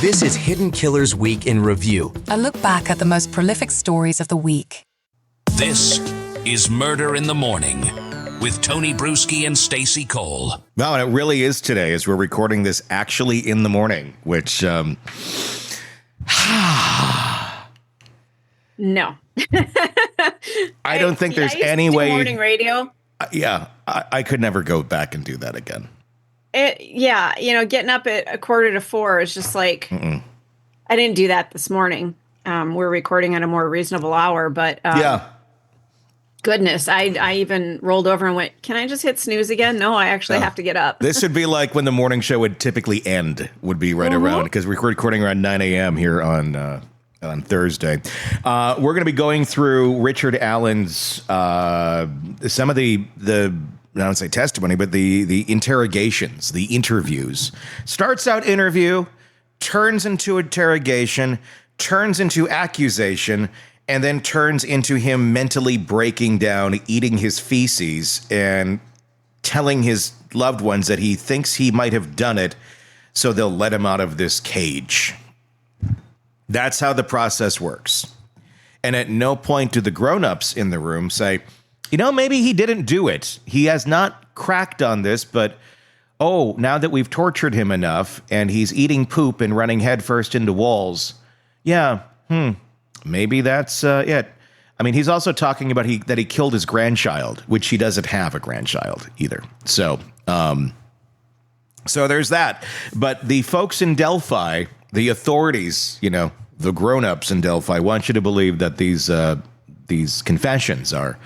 This is Hidden Killers Week in Review. A look back at the most prolific stories of the week. This is Murder in the Morning with Tony Brueski and Stacey Cole. No, and it really is today as we're recording this actually in the morning, which, No. I don't think there's any way. Morning radio. I could never go back and do that again. Getting up at 3:45 is just like, I didn't do that this morning. We're recording at a more reasonable hour, but goodness, I even rolled over and went, can I just hit snooze again? No, I actually have to get up. This would be like when the morning show would typically end, would be right around, because we're recording around 9 a.m. here on Thursday. We're going to be going through Richard Allen's, some of the I don't say testimony, but the interrogations, the interviews. Starts out interview, turns into interrogation, turns into accusation, and then turns into him mentally breaking down, eating his feces, and telling his loved ones that he thinks he might have done it, so they'll let him out of this cage. That's how the process works. And at no point do the grown-ups in the room say, maybe he didn't do it. He has not cracked on this, but, now that we've tortured him enough and he's eating poop and running headfirst into walls, maybe that's it. I mean, he's also talking about that he killed his grandchild, which he doesn't have a grandchild either. So there's that. But the folks in Delphi, the authorities, the grown-ups in Delphi, want you to believe that these confessions are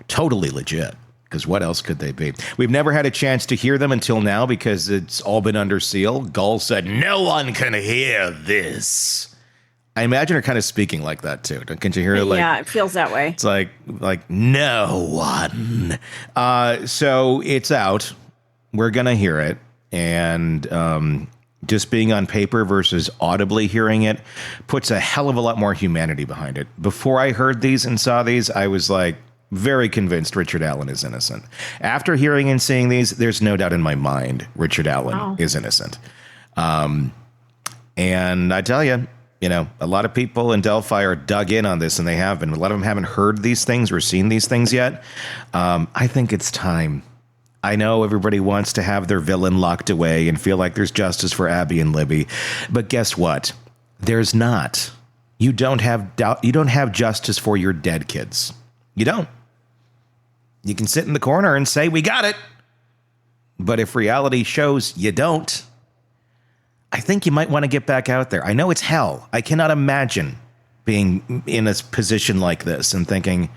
totally legit, because what else could they be? We've never had a chance to hear them until now because it's all been under seal. Gull said, no one can hear this. I imagine her kind of speaking like that, too. Can't you hear it? Yeah, it feels that way. It's like no one. So it's out. We're going to hear it. And just being on paper versus audibly hearing it puts a hell of a lot more humanity behind it. Before I heard these and saw these, I was very convinced Richard Allen is innocent. After hearing and seeing these, there's no doubt in my mind Richard Allen is innocent. And I tell you, a lot of people in Delphi are dug in on this, and they have been. A lot of them haven't heard these things or seen these things yet. I think it's time. I know everybody wants to have their villain locked away and feel like there's justice for Abby and Libby, but guess what? There's not. You don't have justice for your dead kids. You don't. You can sit in the corner and say, we got it. But if reality shows you don't, I think you might want to get back out there. I know it's hell. I cannot imagine being in a position like this and thinking,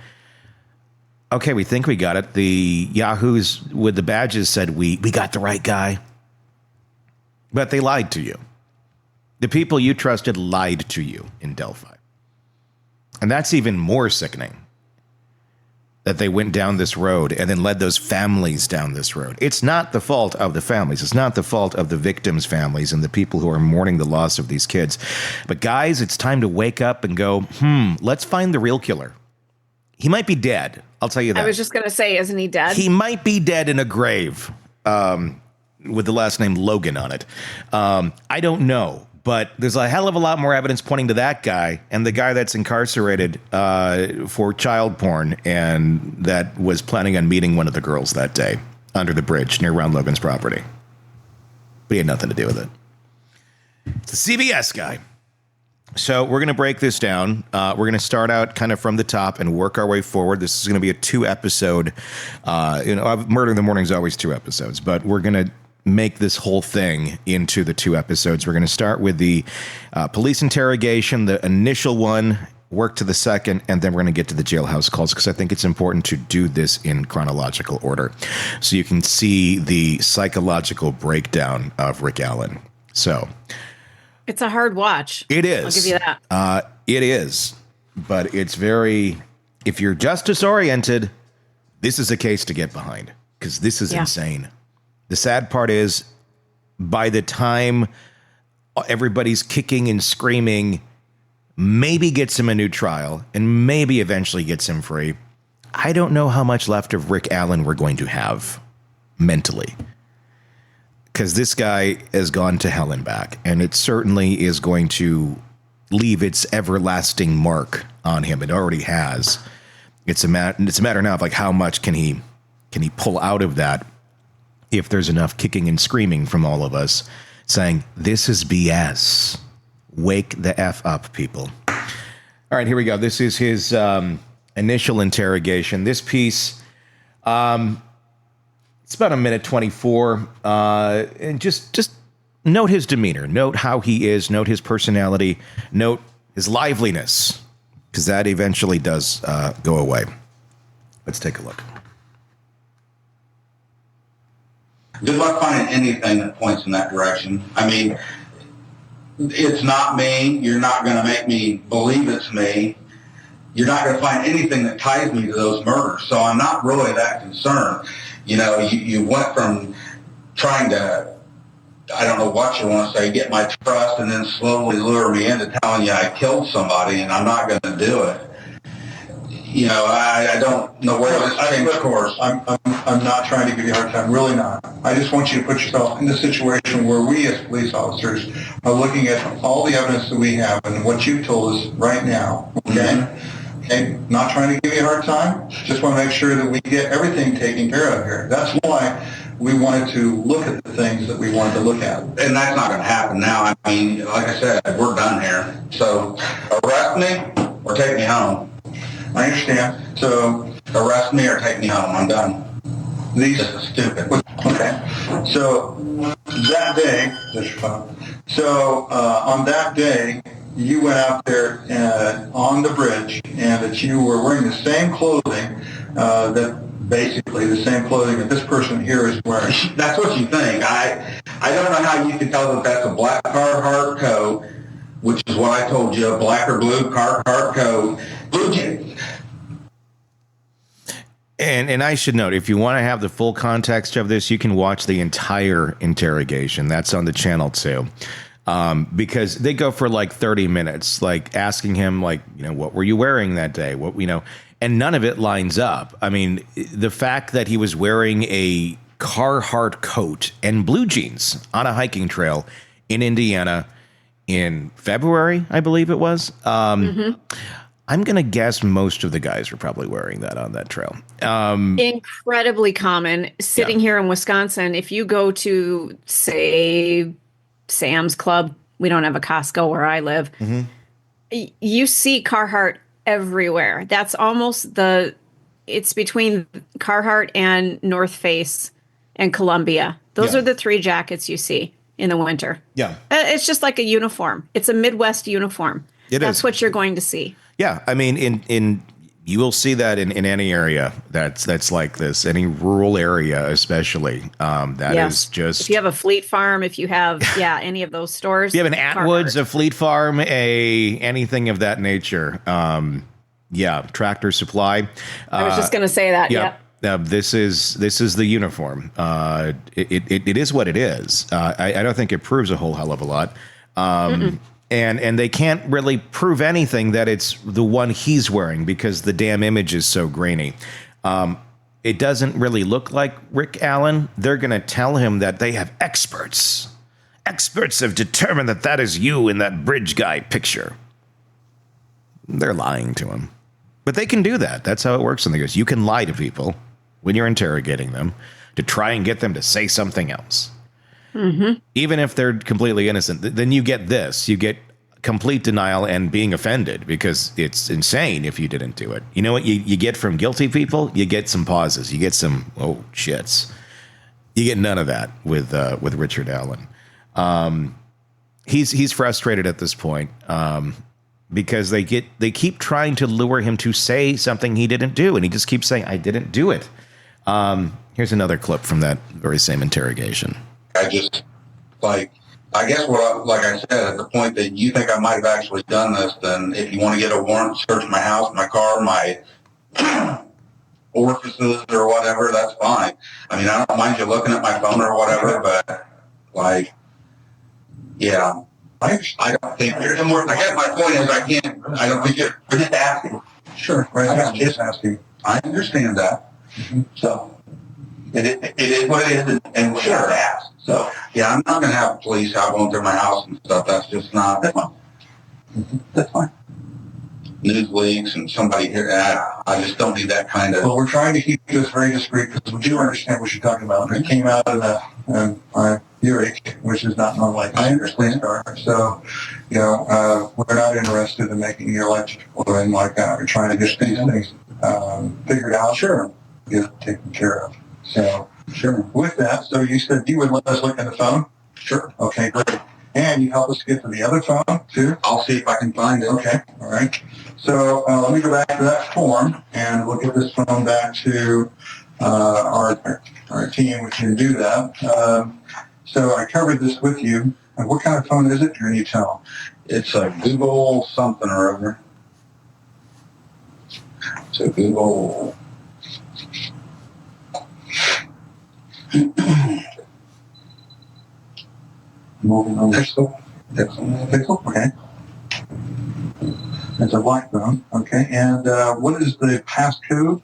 okay, we think we got it. The Yahoos with the badges said we got the right guy. But they lied to you. The people you trusted lied to you in Delphi. And that's even more sickening, that they went down this road and then led those families down this road. It's not the fault of the families. It's not the fault of the victims' families and the people who are mourning the loss of these kids. But guys, it's time to wake up and go, let's find the real killer. He might be dead. I'll tell you that. I was just going to say, isn't he dead? He might be dead in a grave with the last name Logan on it. I don't know, but there's a hell of a lot more evidence pointing to that guy and the guy that's incarcerated for child porn and that was planning on meeting one of the girls that day under the bridge near Ron Logan's property. But he had nothing to do with it. It's the CBS guy. So we're going to break this down. We're going to start out kind of from the top and work our way forward. This is going to be a 2-episode. Murder in the Morning is always 2 episodes, but we're going to make this whole thing into the 2 episodes. We're going to start with the police interrogation, the initial one, work to the second, and then we're going to get to the jailhouse calls because I think it's important to do this in chronological order so you can see the psychological breakdown of Rick Allen. So it's a hard watch. It is. I'll give you that. It is. But it's if you're justice oriented, this is a case to get behind because this is insane. The sad part is by the time everybody's kicking and screaming, maybe gets him a new trial and maybe eventually gets him free, I don't know how much left of Rick Allen we're going to have mentally. because this guy has gone to hell and back, and it certainly is going to leave its everlasting mark on him. It already has. It's a matter now of like how much can he pull out of that if there's enough kicking and screaming from all of us saying this is BS. Wake the F up, people. All right, here we go. This is his initial interrogation. This piece, it's about a minute 24, and just note his demeanor, note how he is, note his personality, note his liveliness, because that eventually does go away. Let's take a look. Good luck finding anything that points in that direction. I mean, it's not me. You're not going to make me believe it's me. You're not going to find anything that ties me to those murders. So I'm not really that concerned. You know, you went from trying to, I don't know what you want to say, get my trust and then slowly lure me into telling you I killed somebody and I'm not going to do it. You know, I don't know where this changed course. I'm not trying to give you a hard time, really not. I just want you to put yourself in the situation where we as police officers are looking at all the evidence that we have and what you've told us right now, okay? Okay, not trying to give you a hard time, just want to make sure that we get everything taken care of here. That's why we wanted to look at the things that we wanted to look at. And that's not going to happen now. I mean, like I said, we're done here. So arrest me or take me home. I understand. So arrest me or take me home. I'm done. These This is stupid. Okay. So that day, on that day, you went out there on the bridge, and that you were wearing the same clothing basically the same clothing that this person here is wearing. That's what you think. I don't know how you can tell that that's a black Carheart coat, which is what I told you, a black or blue Carheart coat. Blue jeans. And I should note, if you want to have the full context of this, you can watch the entire interrogation. That's on the channel too. Because they go for like 30 minutes, like asking him, like, you know, what were you wearing that day? What, you know, and none of it lines up. I mean, the fact that he was wearing a Carheart coat and blue jeans on a hiking trail in Indiana in February, I believe it was. I'm going to guess most of the guys were probably wearing that on that trail. Incredibly common. Sitting here in Wisconsin, if you go to, say, Sam's Club, we don't have a Costco where I live, you see Carhartt everywhere. That's almost it's between Carhartt and North Face and Columbia. Those are the three jackets you see in the winter. Yeah. It's just like a uniform. It's a Midwest uniform. That's what you're going to see. Yeah, I mean, in you will see that in any area that's like this, any rural area especially. Is just, if you have a Fleet Farm, if you have any of those stores. If you have an Atwoods, a Fleet Farm, anything of that nature. Tractor Supply. I was just going to say that. Yeah. This is the uniform. It is what it is. I don't think it proves a whole hell of a lot. And they can't really prove anything that it's the one he's wearing because the damn image is so grainy. It doesn't really look like Rick Allen. They're going to tell him that they have experts. Experts have determined that is you in that bridge guy picture. They're lying to him. But they can do that. That's how it works in the US. You can lie to people when you're interrogating them to try and get them to say something else. Even if they're completely innocent, then you get this. You get complete denial and being offended because it's insane if you didn't do it. You know what you get from guilty people? You get some pauses. You get some, oh, shits. You get none of that with Richard Allen. He's frustrated at this point because they keep trying to lure him to say something he didn't do, and he just keeps saying, I didn't do it. Here's another clip from that very same interrogation. I just, like I said, at the point that you think I might have actually done this, then if you want to get a warrant, search my house, my car, my orifices or whatever, that's fine. I mean, I don't mind you looking at my phone or whatever, but, like, yeah. I don't think there's more. I guess my point is I don't think you're just asking. Sure, right. I'm just asking. I understand that. So it is what it is, and we are asked. So, yeah, I'm not going to have police out going through my house and stuff. That's just not. That's fine. That's fine. News leaks and somebody here. I just don't need that kind of. Well, we're trying to keep this very discreet because we do understand what you're talking about. It came out in a hearing, which is not normal. I understand. So, we're not interested in making your life or anything like that. We're trying to get these things figured out. Sure. Get it taken care of. So, sure. With that, so you said you would let us look at the phone? Sure. Okay, great. And you help us get to the other phone, too? I'll see if I can find it. Okay, all right. So let me go back to that form, and we'll get this phone back to our team, which can do that. So I covered this with you. And what kind of phone is it? Can you tell? It's a Google something or other. It's a Google. Pixel. Pixel. Okay. It's a black phone. Okay. And what is the passcode?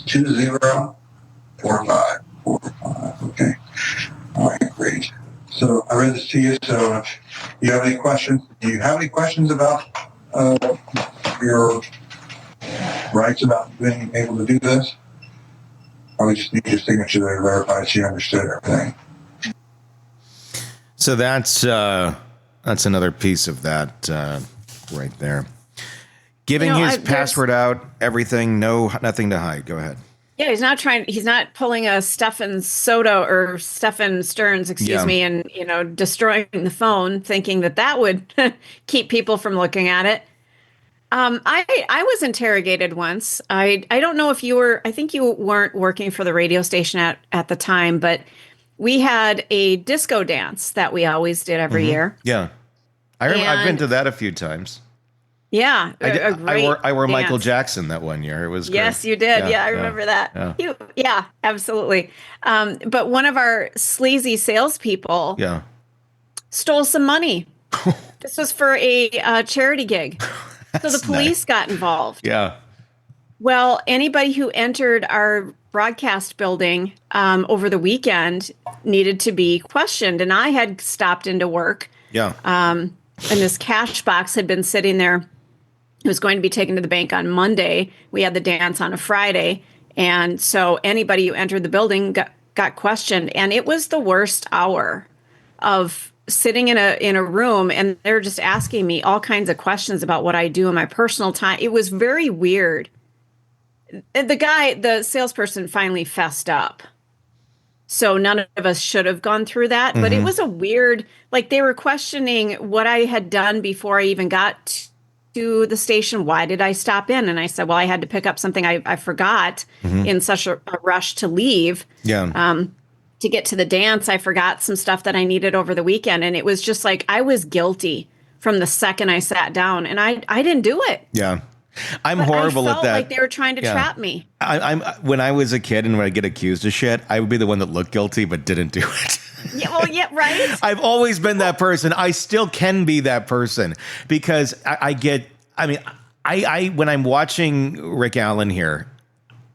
2045. 45. Okay. All right. Great. So I read this to you. So if you have any questions, do you have any questions about your rights about being able to do this? Or we just need your signature to verify that you understood everything. So that's another piece of that right there. Giving his password out, everything, nothing to hide. Go ahead. Yeah, he's not pulling a Stefan Soda or Stefan Stearns, me, and, destroying the phone, thinking that would keep people from looking at it. I was interrogated once. I don't know if I think you weren't working for the radio station at the time, but we had a disco dance that we always did every year. Yeah. I've been to that a few times. Yeah. I wore Michael Jackson that one year. It was great. Yes, you did. Yeah, I remember that. Yeah, absolutely. But one of our sleazy salespeople stole some money. This was for a charity gig. So the police got involved. Yeah. Well, anybody who entered our broadcast building over the weekend needed to be questioned. And I had stopped into work. Yeah. And this cash box had been sitting there. It was going to be taken to the bank on Monday. We had the dance on a Friday. And so anybody who entered the building got questioned. And it was the worst hour of sitting in a room, and they're just asking me all kinds of questions about what I do in my personal time. It was very weird. The salesperson finally fessed up. So none of us should have gone through that. But it was a weird, they were questioning what I had done before I even got to the station. Why did I stop in? And I said, well, I had to pick up something I forgot in such a rush to leave. Yeah. To get to the dance, I forgot some stuff that I needed over the weekend. And it was just I was guilty from the second I sat down, and I didn't do it. Yeah. I'm horrible at that. Like they were trying to trap me. I'm when I was a kid and when I get accused of shit, I would be the one that looked guilty but didn't do it. Yeah, right. I've always been that person. I still can be that person because when I'm watching Rick Allen here,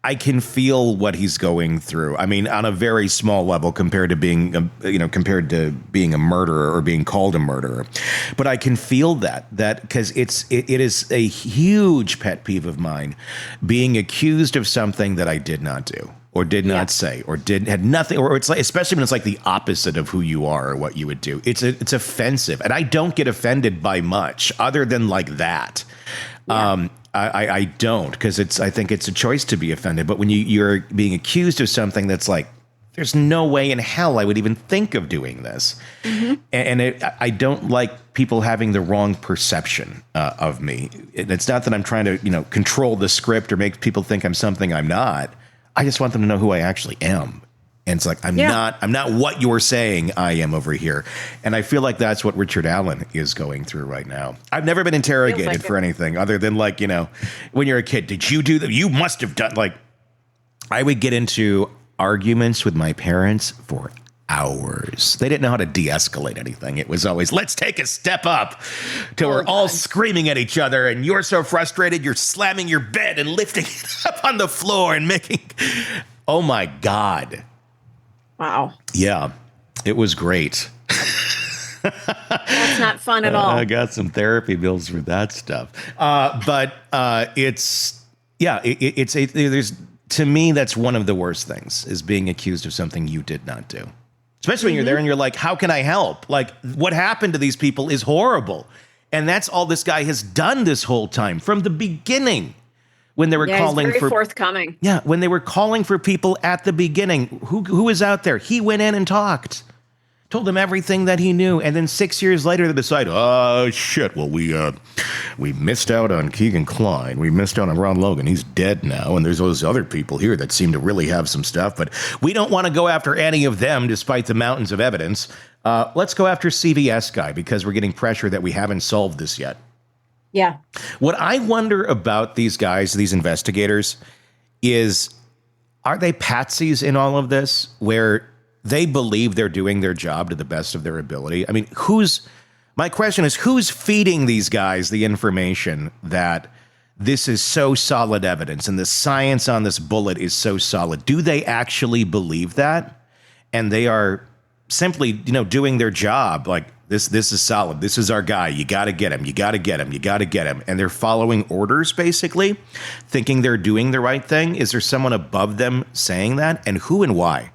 I can feel what he's going through. I mean, on a very small level compared to being a murderer or being called a murderer. But I can feel that because it is a huge pet peeve of mine, being accused of something that I did not do or did not say or had nothing, or it's especially when it's the opposite of who you are or what you would do. It's offensive, and I don't get offended by much other than that. Yeah. I don't, because I think it's a choice to be offended. But when you're being accused of something that's there's no way in hell I would even think of doing this. And I don't like people having the wrong perception of me. It's not that I'm trying to, control the script or make people think I'm something I'm not. I just want them to know who I actually am. And it's I'm not what you're saying I am over here. And I feel like that's what Richard Allen is going through right now. I've never been interrogated for anything other than when you're a kid, did you do that? You must have done I would get into arguments with my parents for hours. They didn't know how to de-escalate anything. It was always, let's take a step up till we're all screaming at each other. And you're so frustrated, you're slamming your bed and lifting it up on the floor and making, oh my God. Wow. Yeah, it was great. That's not fun at all. I got some therapy bills for that stuff. But it's, yeah, there's, to me, that's one of the worst things, is being accused of something you did not do. Especially when you're there and you're like, how can I help? Like, what happened to these people is horrible. And that's all this guy has done this whole time from the beginning. When they were calling he's very for forthcoming. Yeah, when they were calling for people at the beginning, who was out there? He went in and talked. Told them everything that he knew, and then 6 years later they decide, oh shit, well we missed out on Keegan Kline, we missed out on Ron Logan, he's dead now, and there's those other people here that seem to really have some stuff, but we don't want to go after any of them despite the mountains of evidence. Let's go after CVS guy because we're getting pressure that we haven't solved this yet. Yeah. What I wonder about these guys, these investigators, is are they patsies in all of this where they believe they're doing their job to the best of their ability? I mean, my question is, who's feeding these guys the information that this is so solid evidence and the science on this bullet is so solid? Do they actually believe that? And they are simply, doing their job like, this is solid. This is our guy. You got to get him. You got to get him. You got to get him. And they're following orders, basically, thinking they're doing the right thing. Is there someone above them saying that? And who and why?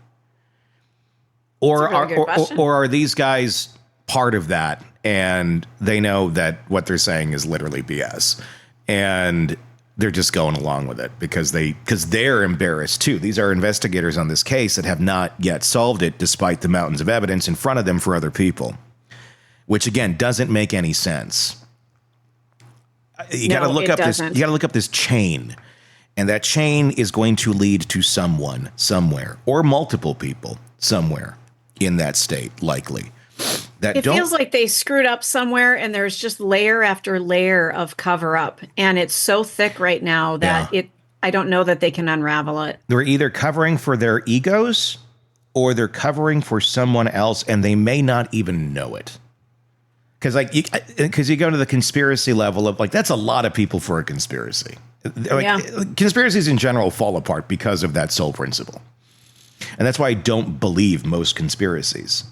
Or are these guys part of that and they know that what they're saying is literally BS and they're just going along with it because they're embarrassed too. These are investigators on this case that have not yet solved it despite the mountains of evidence in front of them for other people, which again doesn't make any sense. You got to look up this. You got to look up this chain, and that chain is going to lead to someone somewhere or multiple people somewhere in that state, likely. It feels like they screwed up somewhere, and there's just layer after layer of cover up, and it's so thick right now that I don't know that they can unravel it. They're either covering for their egos, or they're covering for someone else, and they may not even know it. Because you go to the conspiracy level of that's a lot of people for a conspiracy. Conspiracies in general fall apart because of that sole principle. And that's why I don't believe most conspiracies.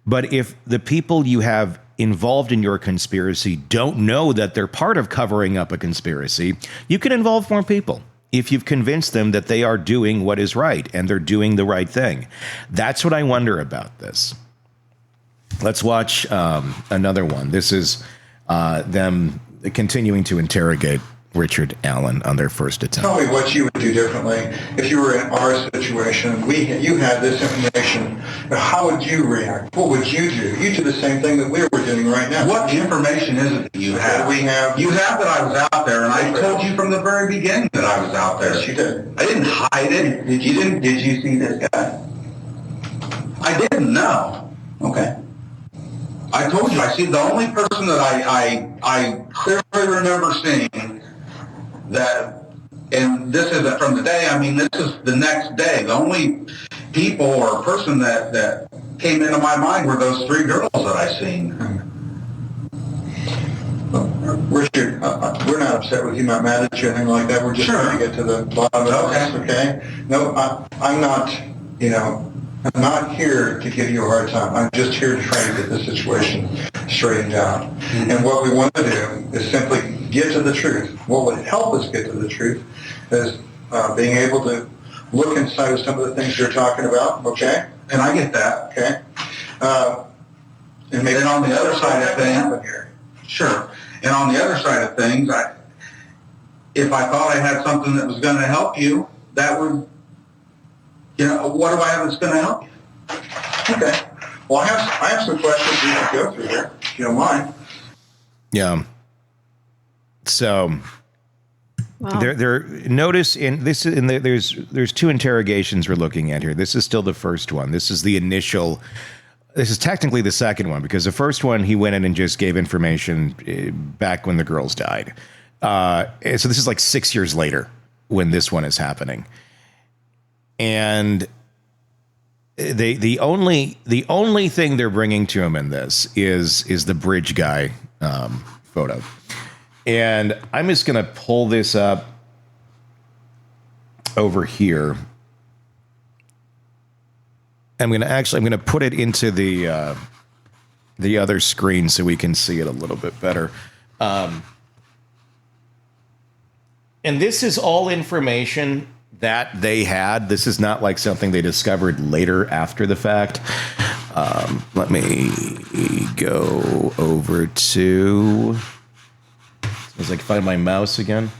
But if the people you have involved in your conspiracy don't know that they're part of covering up a conspiracy, you can involve more people if you've convinced them that they are doing what is right and they're doing the right thing. That's what I wonder about this. Let's watch another one. This is them continuing to interrogate Richard Allen on their first attempt. Tell me what you would do differently if you were in our situation. You had this information. How would you react? What would you do? You do the same thing that we were doing right now. What information is it that you have? You have that I was out there, and I told you from the very beginning that I was out there. Yes, you did. I didn't hide it. Did you see this guy? I didn't know. Okay. I told you, I see the only person that I clearly remember seeing that, and this isn't from today, I mean, this is the next day. The only people or person that came into my mind were those three girls that I seen. Richard, we're not upset with you, not mad at you, anything like that. We're just trying to get to the bottom of this, okay? No, I'm not here to give you a hard time. I'm just here to try to get the situation straightened out. Mm-hmm. And what we want to do is simply get to the truth. What would help us get to the truth is being able to look inside of some of the things you're talking about, okay? And I get that. Okay. And maybe on the other side of things, sure. And on the other side of things, if I thought I had something that was going to help you, that would, what do I have that's going to help you? Okay. Well, I have some questions we can go through here, if you don't mind. Yeah. So there notice in this there's two interrogations we're looking at here. This is still the first one. This is the initial. This is technically the second one because the first one he went in and just gave information back when the girls died. So this is like 6 years later when this one is happening. And the only thing they're bringing to him in this is the bridge guy photo. And I'm just going to pull this up over here. I'm gonna put it into the other screen so we can see it a little bit better. And this is all information that they had. This is not like something they discovered later after the fact. Let me go over to, as I can find my mouse again.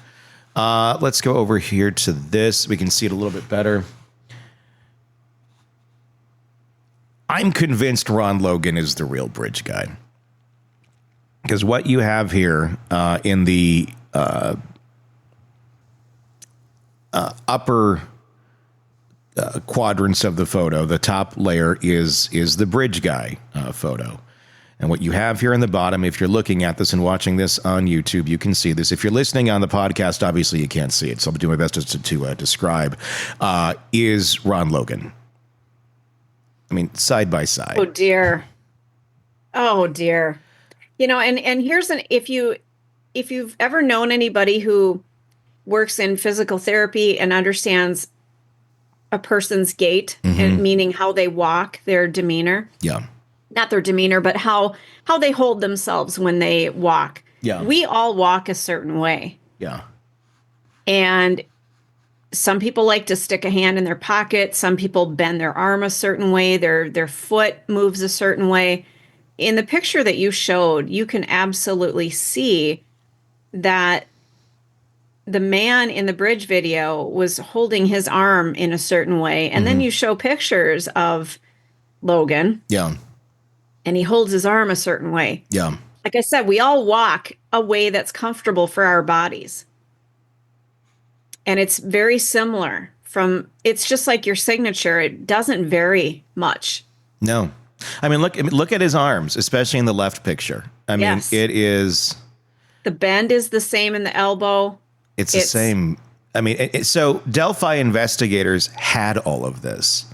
Let's go over here to this. We can see it a little bit better. I'm convinced Ron Logan is the real bridge guy. Because what you have here in the upper quadrants of the photo, the top layer is the bridge guy photo. And what you have here in the bottom, if you're looking at this and watching this on YouTube, you can see this. If you're listening on the podcast, obviously you can't see it, so I'll do my best to describe, is Ron Logan. I mean, side by side. Oh, dear. Oh, dear. You know, and here's if you've ever known anybody who works in physical therapy and understands a person's gait, and meaning how they walk, their demeanor. Yeah. Not their demeanor, but how they hold themselves when they walk. Yeah. We all walk a certain way. Yeah. And some people like to stick a hand in their pocket. Some people bend their arm a certain way. Their foot moves a certain way. In the picture that you showed, you can absolutely see that the man in the bridge video was holding his arm in a certain way. And then you show pictures of Logan. Yeah. And he holds his arm a certain way. Yeah. Like I said, we all walk a way that's comfortable for our bodies. And it's very similar it's just like your signature. It doesn't vary much. No. I mean, look at his arms, especially in the left picture. I mean, Yes. it is. The bend is the same in the elbow. It's the same. I mean, so Delphi investigators had all of this.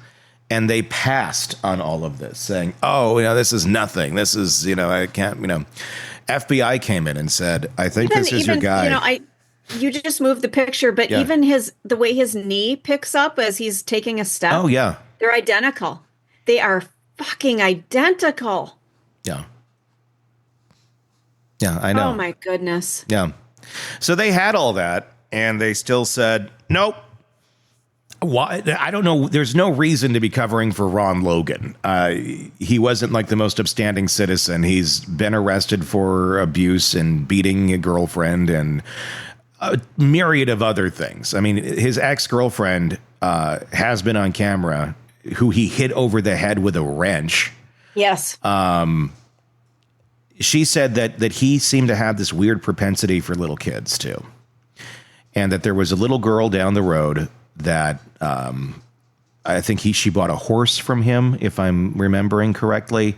And they passed on all of this, saying, oh, this is nothing. This is, I can't, FBI came in and said, I think this is your guy. You just moved the picture, but even the way his knee picks up as he's taking a step. Oh, yeah. They're identical. They are fucking identical. Yeah. Yeah, I know. Oh, my goodness. Yeah. So they had all that, and they still said, nope. Why? I don't know. There's no reason to be covering for Ron Logan. He wasn't like the most upstanding citizen. He's been arrested for abuse and beating a girlfriend and a myriad of other things. I mean, his ex-girlfriend has been on camera, who he hit over the head with a wrench. Yes. She said that he seemed to have this weird propensity for little kids, too. And that there was a little girl down the road that I think she bought a horse from him, if I'm remembering correctly.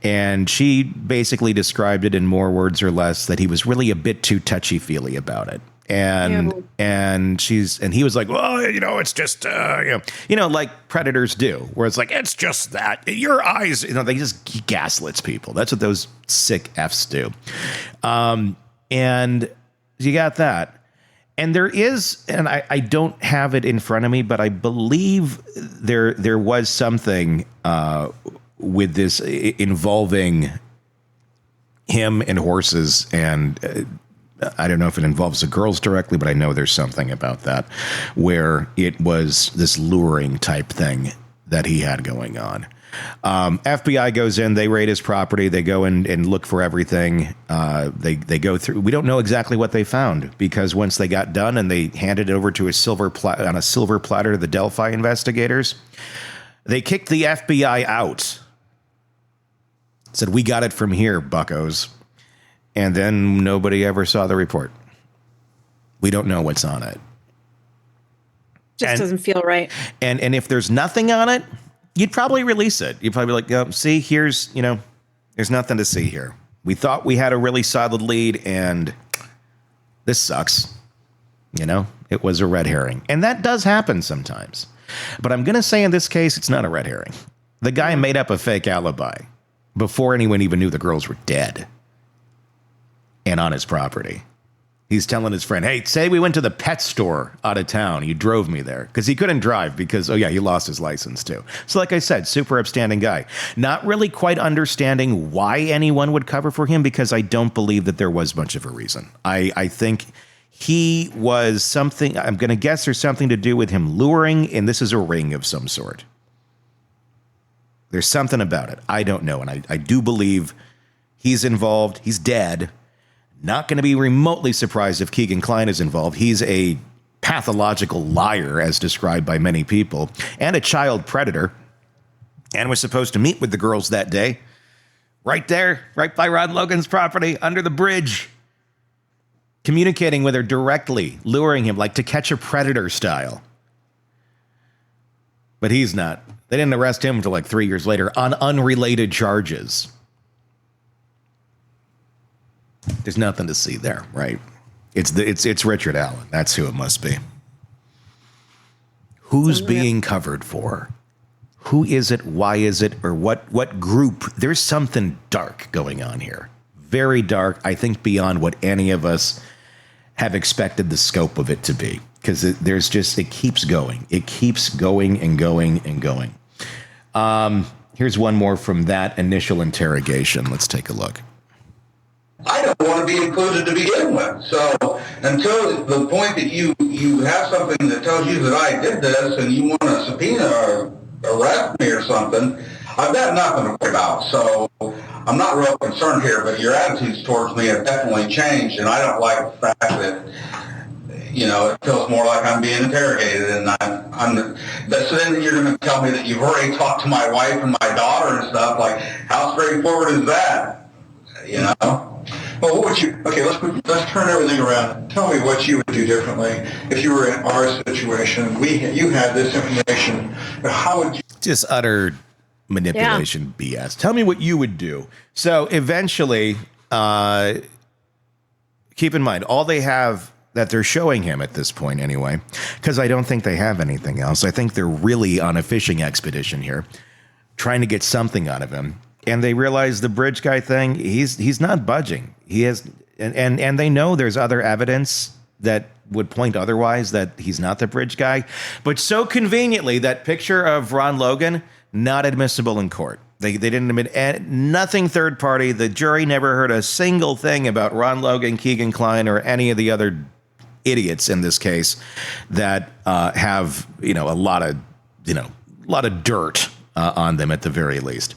And she basically described it in more words or less that he was really a bit too touchy-feely about it. And he was like, well, it's just, like predators do, where it's like, it's just that your eyes, they just gaslits people. That's what those sick Fs do. And you got that. And there is, and I don't have it in front of me, but I believe there was something with this involving him and horses, and I don't know if it involves the girls directly, but I know there's something about that, where it was this luring type thing that he had going on. FBI goes in, they raid his property, they go in and look for everything. They go through. We don't know exactly what they found, because once they got done and they handed it over to on a silver platter to the Delphi investigators, they kicked the FBI out. Said, we got it from here, buckos. And then nobody ever saw the report. We don't know what's on it. Just doesn't feel right. And if there's nothing on it, you'd probably release it. You'd probably be like, see, here's, there's nothing to see here. We thought we had a really solid lead, and this sucks. It was a red herring. And that does happen sometimes. But I'm going to say in this case, it's not a red herring. The guy made up a fake alibi before anyone even knew the girls were dead and on his property. He's telling his friend, hey, say we went to the pet store out of town. You drove me there. Because he couldn't drive because, oh, yeah, he lost his license, too. So like I said, super upstanding guy. Not really quite understanding why anyone would cover for him because I don't believe that there was much of a reason. I think he was something, I'm going to guess there's something to do with him luring, and this is a ring of some sort. There's something about it. I don't know. And I do believe he's involved. He's dead. Not going to be remotely surprised if Keegan Kline is involved. He's a pathological liar, as described by many people, and a child predator, and was supposed to meet with the girls that day. Right there, right by Ron Logan's property, under the bridge. Communicating with her directly, luring him like To Catch a Predator style. But he's not. They didn't arrest him until like 3 years later on unrelated charges. There's nothing to see there, right? It's Richard Allen. That's who it must be. Who's being covered for? Who is it? Why is it? Or what group? There's something dark going on here. Very dark. I think beyond what any of us have expected the scope of it to be. Because it keeps going. It keeps going and going and going. Here's one more from that initial interrogation. Let's take a look. I don't want to be included to begin with. So until the point that you have something that tells you that I did this and you want to subpoena or arrest me or something, I've got nothing to worry about. So I'm not real concerned here, but your attitudes towards me have definitely changed, and I don't like the fact that, it feels more like I'm being interrogated, and so then you're going to tell me that you've already talked to my wife and my daughter and stuff. Like, how straightforward is that? Well, what would you? Okay, let's turn everything around. Tell me what you would do differently if you were in our situation. You had this information. How would you? Just utter manipulation, BS. Tell me what you would do. So eventually, keep in mind, all they have that they're showing him at this point anyway, because I don't think they have anything else. I think they're really on a fishing expedition here, trying to get something out of him. And they realize the bridge guy thing, he's not budging. He has, and they know there's other evidence that would point otherwise, that he's not the bridge guy. But so conveniently, that picture of Ron Logan, not admissible in court. They didn't admit nothing third party. The jury never heard a single thing about Ron Logan, Keegan Kline, or any of the other idiots in this case that have a lot of dirt on them at the very least.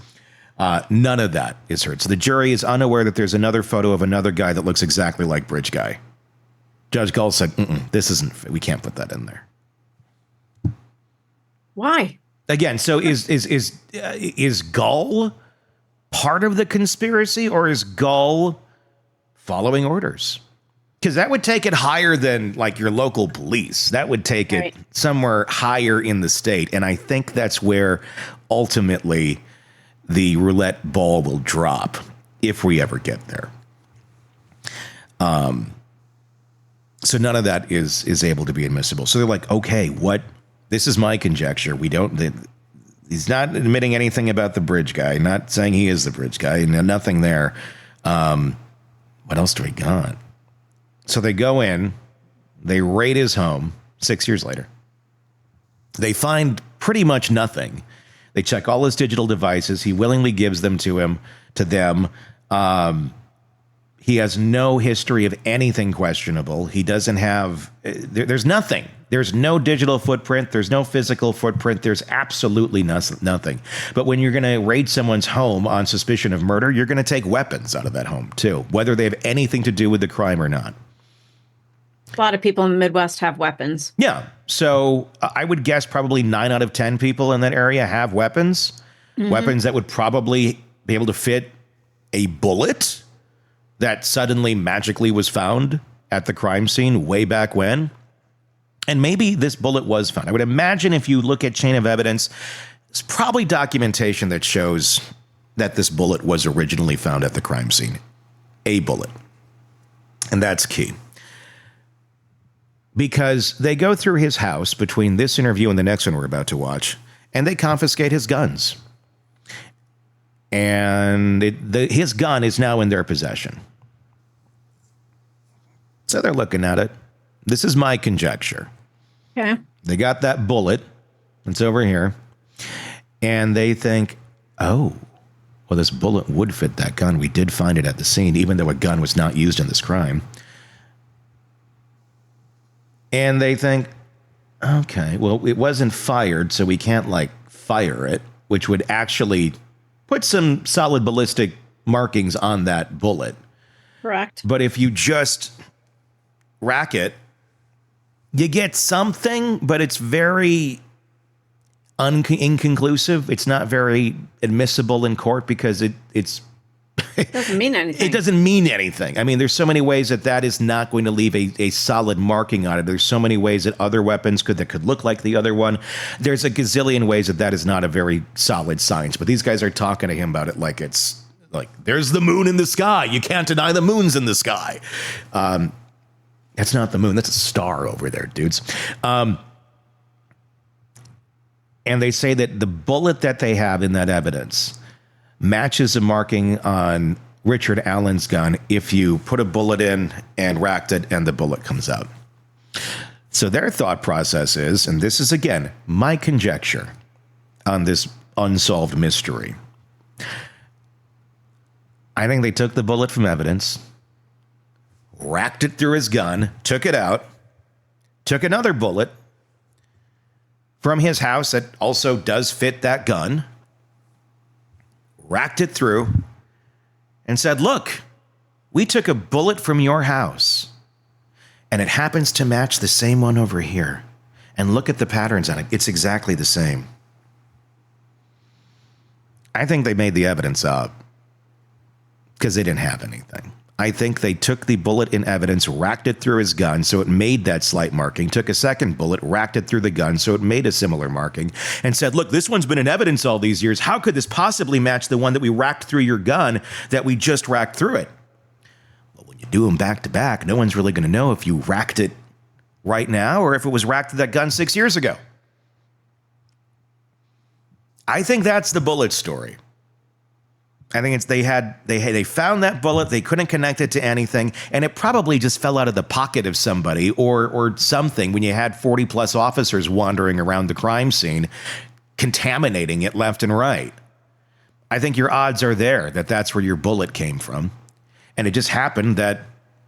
None of that is heard. So the jury is unaware that there's another photo of another guy that looks exactly like Bridge Guy. Judge Gull said, this isn't, we can't put that in there. Why? Again, so is Gull part of the conspiracy, or is Gull following orders? Because that would take it higher than like your local police. That would take it somewhere higher in the state. And I think that's where ultimately the roulette ball will drop if we ever get there. So none of that is able to be admissible. So they're like, okay, what? This is my conjecture. He's not admitting anything about the bridge guy, not saying he is the bridge guy, nothing there. What else do we got? So they go in, they raid his home 6 years later. They find pretty much nothing. They check all his digital devices. He willingly gives them to them. He has no history of anything questionable. He doesn't have, there's nothing. There's no digital footprint. There's no physical footprint. There's absolutely nothing. But when you're going to raid someone's home on suspicion of murder, you're going to take weapons out of that home too, whether they have anything to do with the crime or not. A lot of people in the Midwest have weapons. Yeah. So I would guess probably 9 out of 10 people in that area have weapons. Mm-hmm. Weapons that would probably be able to fit a bullet that suddenly magically was found at the crime scene way back when. And maybe this bullet was found. I would imagine if you look at chain of evidence, it's probably documentation that shows that this bullet was originally found at the crime scene. A bullet. And that's key. Because they go through his house between this interview and the next one we're about to watch, and they confiscate his guns. And his gun is now in their possession. So they're looking at it. This is my conjecture. Okay. They got that bullet. It's over here. And they think, oh, well, this bullet would fit that gun. We did find it at the scene, even though a gun was not used in this crime. And they think, okay, well, it wasn't fired, so we can't, fire it, which would actually put some solid ballistic markings on that bullet. Correct. But if you just rack it, you get something, but it's very inconclusive. It's not very admissible in court because it Doesn't mean anything. It doesn't mean anything. I mean, there's so many ways that is not going to leave a solid marking on it. There's so many ways that other weapons could look like the other one. There's a gazillion ways that is not a very solid science. But these guys are talking to him about it like it's like, there's the moon in the sky. You can't deny the moon's in the sky. That's not the moon. That's a star over there, dudes. And they say that the bullet that they have in that evidence matches a marking on Richard Allen's gun if you put a bullet in and racked it and the bullet comes out. So their thought process is, and this is, again, my conjecture on this unsolved mystery. I think they took the bullet from evidence, racked it through his gun, took it out, took another bullet from his house that also does fit that gun, racked it through, and said, look, we took a bullet from your house, and it happens to match the same one over here. And look at the patterns on it. It's exactly the same. I think they made the evidence up because they didn't have anything. I think they took the bullet in evidence, racked it through his gun so it made that slight marking, took a second bullet, racked it through the gun so it made a similar marking, and said, look, this one's been in evidence all these years. How could this possibly match the one that we racked through your gun that we just racked through it? Well, when you do them back to back, no one's really going to know if you racked it right now or if it was racked through that gun 6 years ago. I think that's the bullet story. I think it's they found that bullet, they couldn't connect it to anything, and it probably just fell out of the pocket of somebody or something when you had 40 plus officers wandering around the crime scene, contaminating it left and right. I think your odds are there that that's where your bullet came from. And it just happened that,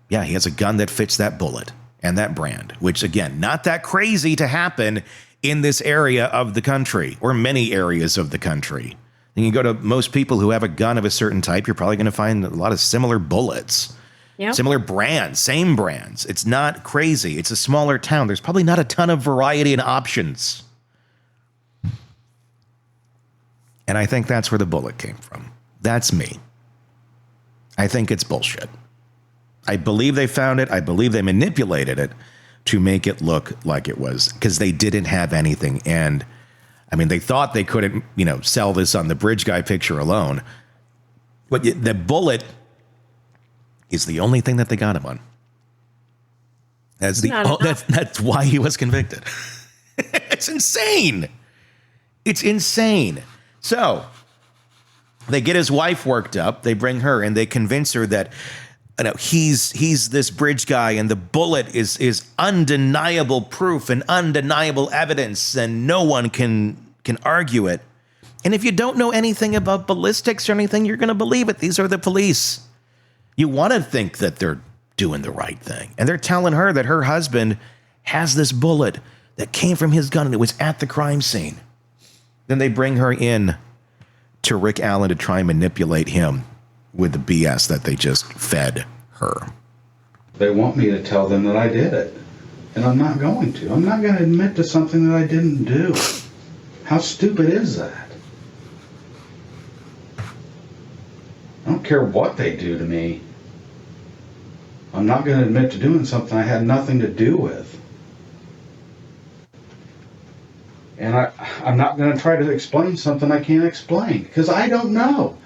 yeah, he has a gun that fits that bullet and that brand, which, again, not that crazy to happen in this area of the country or many areas of the country. And you go to most people who have a gun of a certain type, you're probably going to find a lot of similar bullets, similar brands, same brands. It's not crazy. It's a smaller town. There's probably not a ton of variety and options. And I think that's where the bullet came from. That's me. I think it's bullshit. I believe they found it. I believe they manipulated it to make it look like it was because they didn't have anything. And I mean, they thought they couldn't, sell this on the bridge guy picture alone. But the bullet is the only thing that they got him on. That's why he was convicted. It's insane. It's insane. So they get his wife worked up. They bring her and they convince her that he's this bridge guy and the bullet is undeniable proof and undeniable evidence and no one can argue it. And if you don't know anything about ballistics or anything, you're going to believe it. These are the police. You want to think that they're doing the right thing. And they're telling her that her husband has this bullet that came from his gun and it was at the crime scene. Then they bring her in to Rick Allen to try and manipulate him with the BS that they just fed her. They want me to tell them that I did it. And I'm not going to. I'm not going to admit to something that I didn't do. How stupid is that? I don't care what they do to me. I'm not going to admit to doing something I had nothing to do with. And I'm not going to try to explain something I can't explain, because I don't know.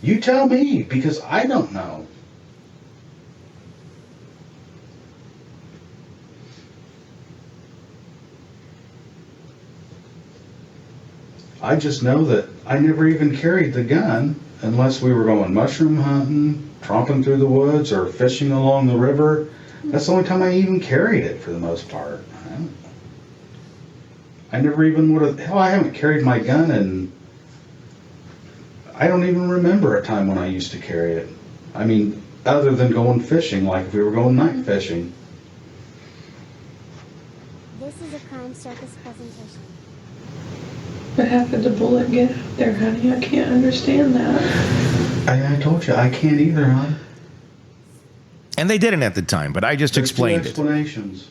You tell me, because I don't know. I just know that I never even carried the gun unless we were going mushroom hunting, tromping through the woods, or fishing along the river. That's the only time I even carried it for the most part. I never even would have, hell, I haven't carried my gun and I don't even remember a time when I used to carry it. I mean, other than going fishing, like if we were going night fishing. This is a crime circus presentation. But how could the bullet get out there, honey? I can't understand that. I told you, I can't either, hon. And they didn't at the time, but I just There's explained two explanations.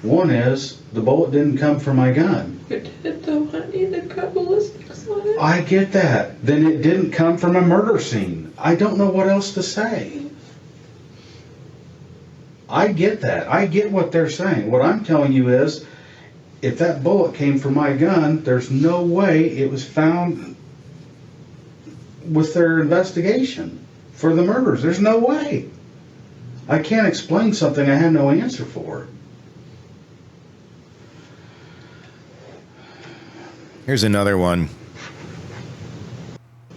One is, the bullet didn't come from my gun. It did though, honey. They've got ballistics on it. I get that. Then it didn't come from a murder scene. I don't know what else to say. I get that. I get what they're saying. What I'm telling you is, if that bullet came from my gun, there's no way it was found with their investigation for the murders. There's no way. I can't explain something I have no answer for. Here's another one.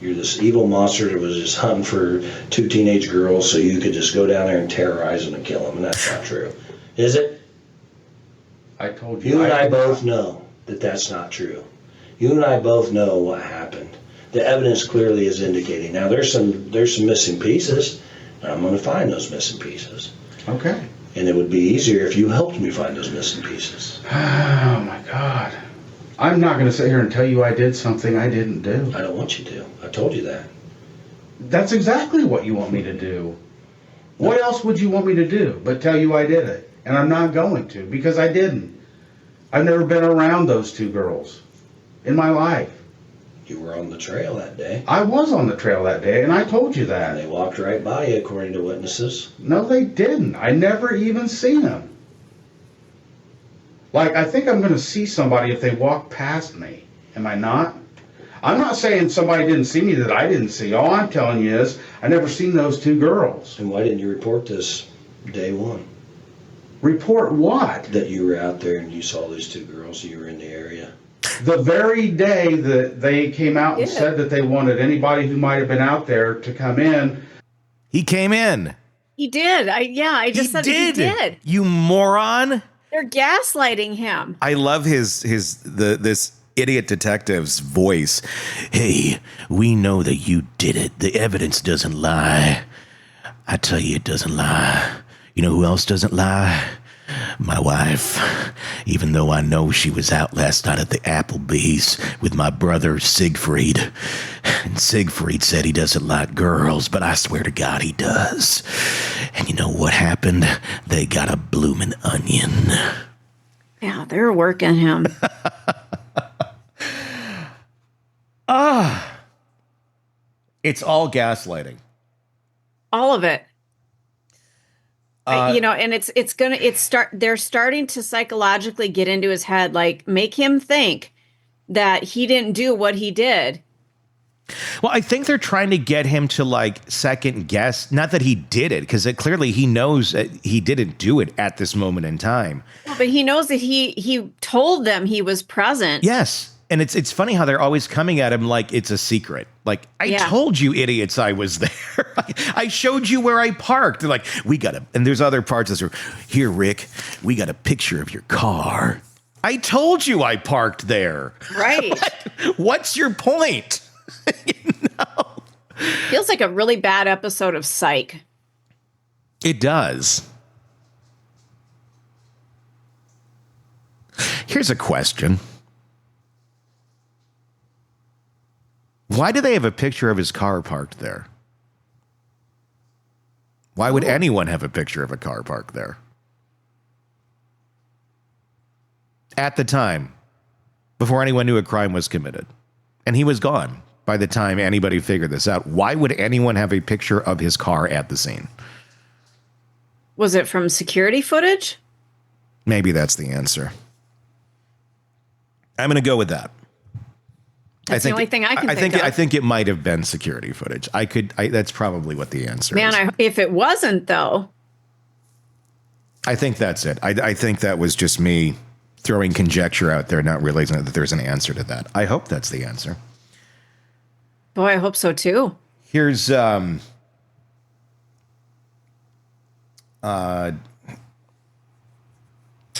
You're this evil monster that was just hunting for two teenage girls so you could just go down there and terrorize them and kill them, and that's not true. Is it? I told you. You and I both know that that's not true. You and I both know what happened. The evidence clearly is indicating. Now there's some missing pieces, and I'm going to find those missing pieces. Okay. And it would be easier if you helped me find those missing pieces. Oh my God. I'm not going to sit here and tell you I did something I didn't do. I don't want you to. I told you that. That's exactly what you want me to do. What else would you want me to do but tell you I did it? And I'm not going to, because I didn't. I've never been around those two girls in my life. You were on the trail that day. I was on the trail that day, and I told you And that. they walked right by you, according to witnesses. No, they didn't. I never even seen them. Like, I think I'm going to see somebody if they walk past me. Am I not? I'm not saying somebody didn't see me that I didn't see. All I'm telling you is I never seen those two girls. And why didn't you report this day one? Report what? That you were out there and you saw these two girls, you were in the area. The very day that they came out and said that they wanted anybody who might have been out there to come in. He came in. He did. I just said he did. You moron. They're gaslighting him. I love this idiot detective's voice. Hey, we know that you did it. The evidence doesn't lie. I tell you, it doesn't lie. You know who else doesn't lie? My wife. Even though I know she was out last night at the Applebee's with my brother Siegfried. And Siegfried said he doesn't like girls, but I swear to God he does. And you know what happened? They got a bloomin' onion. Yeah, they're working him. It's all gaslighting. All of it. And they're starting to psychologically get into his head, like make him think that he didn't do what he did. Well, I think they're trying to get him to like second guess, not that he did it, because clearly he knows that he didn't do it at this moment in time. But he knows that he told them he was present. Yes. And it's funny how they're always coming at him like it's a secret. Like, I told you idiots I was there. I showed you where I parked. They're like, and there's other parts that are, here, Rick, we got a picture of your car. I told you I parked there. Right. What's your point? Feels like a really bad episode of Psych. It does. Here's a question. Why do they have a picture of his car parked there? Why would anyone have a picture of a car parked there? At the time, before anyone knew a crime was committed. And he was gone by the time anybody figured this out. Why would anyone have a picture of his car at the scene? Was it from security footage? Maybe that's the answer. I'm going to go with that. That's the only thing I can think of. I think it might have been security footage. That's probably what the answer is. Man, if it wasn't, though. I think that's it. I think that was just me throwing conjecture out there, not realizing that there's an answer to that. I hope that's the answer. Boy, I hope so, too. Here's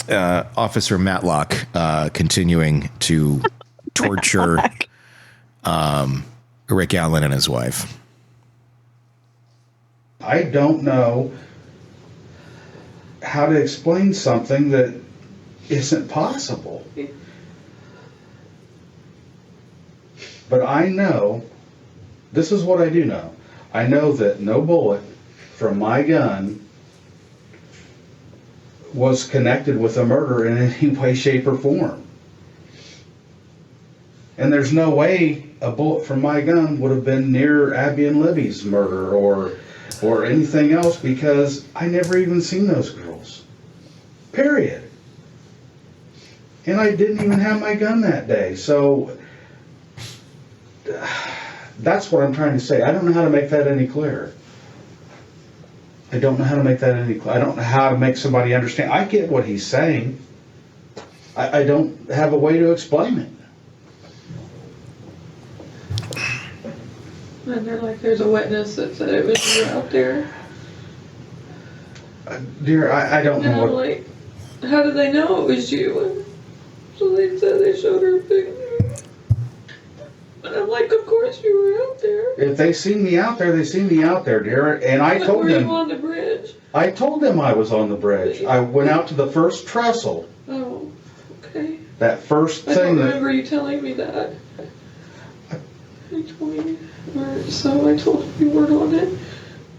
Officer Matlock continuing to torture Rick Allen and his wife. I don't know how to explain something that isn't possible. But I know, this is what I do know. I know that no bullet from my gun was connected with a murder in any way, shape, or form. And there's no way a bullet from my gun would have been near Abby and Libby's murder or anything else, because I never even seen those girls. Period. And I didn't even have my gun that day. So that's what I'm trying to say. I don't know how to make that any clearer. I don't know how to make that any clearer. I don't know how to make somebody understand. I get what he's saying. I don't have a way to explain it. And they're like, there's a witness that said it was you out there. Dear, I don't And know I'm what... like, how did they know it was you? And so they said they showed her a picture. And I'm like, of course you were out there. If they seen me out there, they seen me out there, dear. And I told them... Were you on the bridge? I told them I was on the bridge. I went out to the first trestle. Oh, okay. That first I thing don't that... remember you telling me that. You told me, so I told you you weren't on it,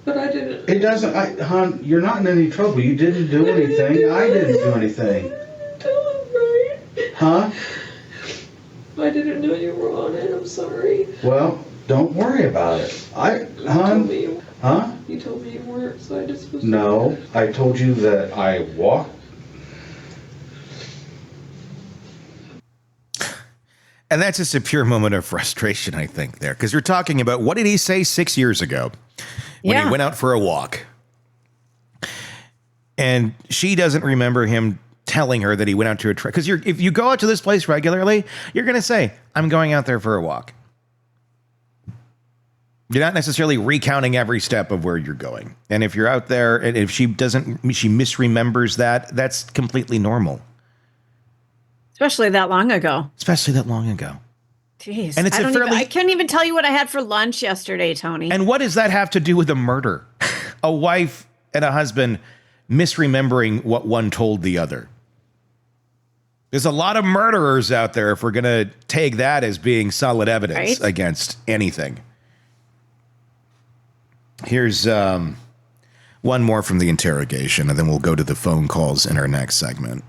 but I didn't. It doesn't, hon, you're not in any trouble. You didn't do anything. I didn't do anything. Tell him, right? Huh? I didn't know you were on it. I'm sorry. Well, don't worry about it. Hon? Huh? You told me you weren't, so I just was... No, I told you that I walked. And that's just a pure moment of frustration, I think, there. Because you're talking about, what did he say 6 years ago when he went out for a walk? And she doesn't remember him telling her that he went out to a trail. Because if you go out to this place regularly, you're going to say, I'm going out there for a walk. You're not necessarily recounting every step of where you're going. And if you're out there, and if she misremembers that, that's completely normal. Especially that long ago. Jeez. And it's I couldn't even tell you what I had for lunch yesterday, Tony. And what does that have to do with a murder? A wife and a husband misremembering what one told the other. There's a lot of murderers out there if we're going to take that as being solid evidence against anything. Here's one more from the interrogation, and then we'll go to the phone calls in our next segment.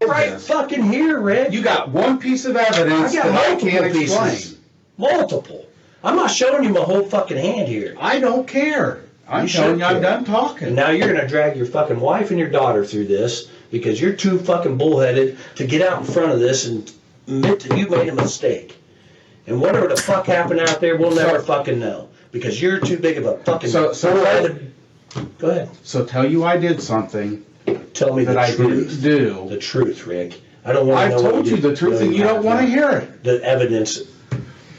Right fucking here, Rick. You got one piece of evidence that I can't explain. Multiple. I'm not showing you my whole fucking hand here. I don't care. I'm telling you, I'm done talking. And now you're going to drag your fucking wife and your daughter through this because you're too fucking bullheaded to get out in front of this and admit that you made a mistake. And whatever the fuck happened out there, we'll never fucking know. Because you're too big of a fucking bullheaded... Go ahead. So tell you I did something... Tell me that the I truth. didn't do. The truth, Rick. I don't want to know. I've told you the truth and you don't want to hear it. The evidence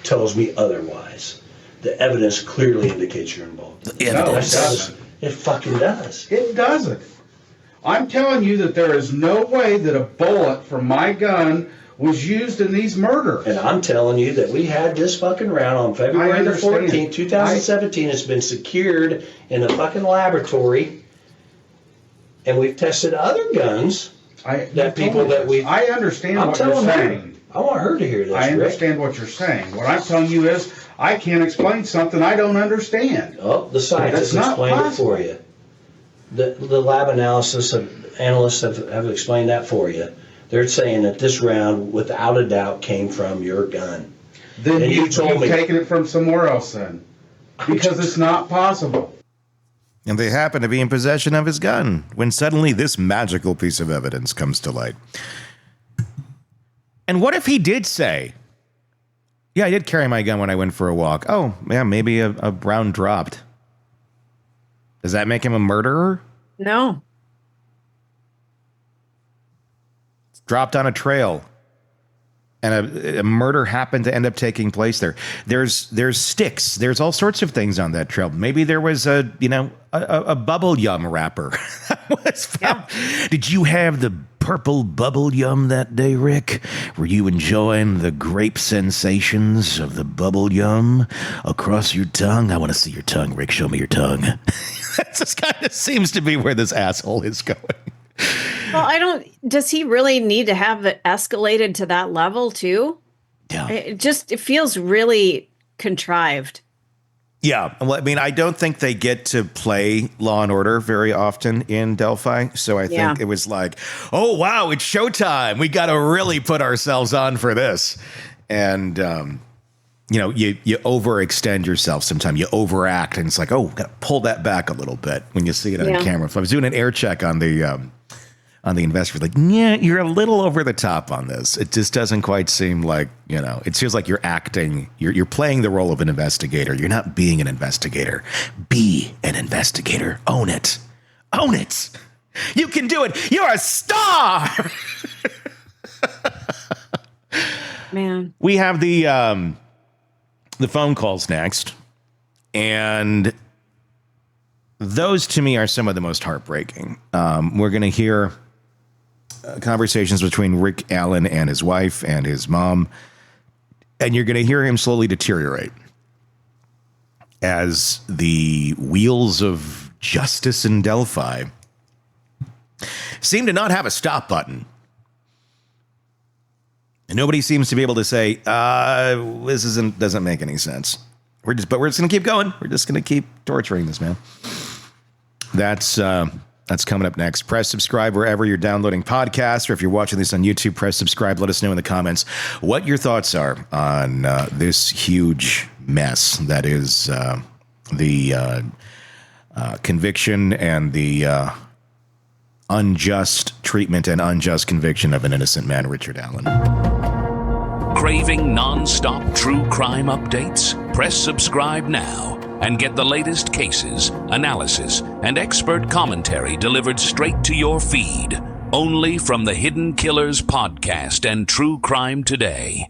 tells me otherwise. The evidence clearly indicates you're involved. The evidence. It fucking does. It doesn't. I'm telling you that there is no way that a bullet from my gun was used in these murders. And I'm telling you that we had this fucking round on February the 14th, 2017. It's been secured in a fucking laboratory. And we've tested other guns I understand what you're saying. I want her to hear this, I understand what you're saying. What I'm telling you is I can't explain something I don't understand. Oh, the scientists explained it for you. The lab analysis analysts have explained that for you. They're saying that this round, without a doubt, came from your gun. Then you've taken it from somewhere else then. Because it's not possible. And they happen to be in possession of his gun when suddenly this magical piece of evidence comes to light. And what if he did say, yeah, I did carry my gun when I went for a walk. Oh, yeah, maybe a round dropped. Does that make him a murderer? No. It's dropped on a trail. and a murder happened to end up taking place there. There's sticks. There's all sorts of things on that trail. Maybe there was a bubble yum wrapper that was found. Yeah. Did you have the purple bubble yum that day, Rick? Were you enjoying the grape sensations of the bubble yum across your tongue? I want to see your tongue, Rick. Show me your tongue. That just kind of seems to be where this asshole is going. Well, does he really need to have it escalated to that level too? Yeah. It feels really contrived. Yeah. Well, I mean, I don't think they get to play Law and Order very often in Delphi. So I think it was like, oh, wow, it's showtime. We got to really put ourselves on for this. And, you overextend yourself sometimes. You overact. And it's like, oh, got to pull that back a little bit when you see it on camera. If I was doing an air check on the investigator, like, yeah, you're a little over the top on this. It just doesn't quite seem like, it feels like you're acting, you're playing the role of an investigator. You're not being an investigator. Be an investigator. Own it. Own it. You can do it. You're a star. Man. We have the phone calls next. And those to me are some of the most heartbreaking. We're going to hear conversations between Rick Allen and his wife and his mom, and you're going to hear him slowly deteriorate as the wheels of justice in Delphi seem to not have a stop button. And nobody seems to be able to say, this doesn't make any sense. We're just going to keep going. We're just going to keep torturing this man. That's coming up next. Press subscribe wherever you're downloading podcasts, or if you're watching this on YouTube, press subscribe. Let us know in the comments what your thoughts are on this huge mess that is the conviction and the unjust treatment and unjust conviction of an innocent man, Richard Allen. Craving non-stop true crime updates? Press subscribe now and get the latest cases, analysis, and expert commentary delivered straight to your feed. Only from the Hidden Killers podcast and True Crime Today.